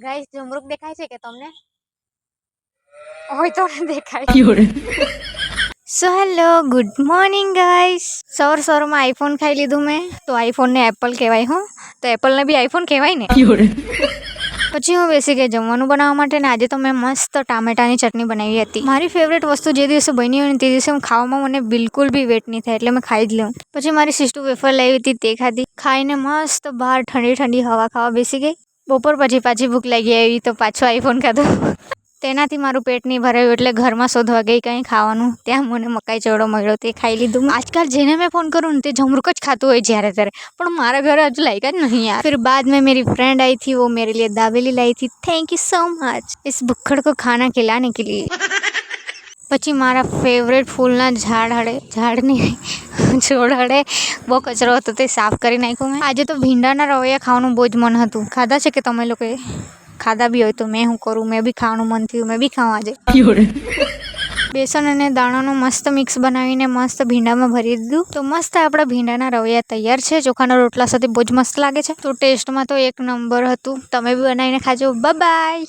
Guys ઝુમરૂક દેખાય છે કે તમને? હોય તો દેખાય. So hello good morning guys. સવારમાં આઈફોન ખાઈ લીધું મેં. તો આઈફોન ને એપલ કહેવાય હો, તો એપલ ને બી આઈફોન કહેવાય ને. પછી હું બેસી ગઈ જમવાનું બનાવવા માટે ને આજે તો મેં મસ્ત ટામેટાની ચટણી બનાવી હતી. મારી ફેવરેટ વસ્તુ જે દિવસે બની હોય ને તે દિવસે હું ખાવામાં મને બિલકુલ બી વેટ નહીં થાય, એટલે મેં ખાઈ જ લઉં. પછી મારી સિસ્ટુ વેફર લાવી હતી તે ખાધી. ખાઈને મસ્ત બહાર ઠંડી ઠંડી હવા ખાવા બેસી ગઈ. બપોર પછી પાછી ભૂખ લાગી આવી તો પાછો આઈફોન ખાધો. તેનાથી મારું પેટ નહીં ભરાયું એટલે ઘરમાં શોધવા ગઈ કંઈ ખાવાનું. ત્યાં મને મકાઈ ચવડો મળ્યો તે ખાઈ લીધું. આજકાલ જેને મેં ફોન કરું ને તે જમરૂક જ ખાતું હોય જ્યારે ત્યારે, પણ મારા ઘરે હજુ લાયક જ નહીં યાર. फिर बाद में मेरी फ्रेंड आई थी, वो मेरे लिए दाबेली लाई थी. थैंक यू सो मच इस भुक्खड़ को खाना खिलाने के लिए. પછી મારા ફેવરેટ ફૂલના ઝાડ નહીં છોડ હડે બહુ કચરો હતો તે સાફ કરી નાખ્યો મેં. આજે તો ભીંડાના રવૈયા ખાવાનું બહુ જ મન હતું. ખાધા છે કે તમે લોકોએ? ખાધા બી હોય તો મેં શું કરું, મેં બી ખાવાનું મન થયું, મેં બી ખાવા આજે. બેસન અને દાણાનું મસ્ત મિક્સ બનાવીને મસ્ત ભીંડામાં ભરી દીધું. તો મસ્ત આપણા ભીંડાના રવૈયા તૈયાર છે. ચોખાના રોટલા સાથે બહુ જ મસ્ત લાગે છે. તો ટેસ્ટમાં તો એક નંબર હતું. તમે બી બનાવીને ખાજો. Bye by.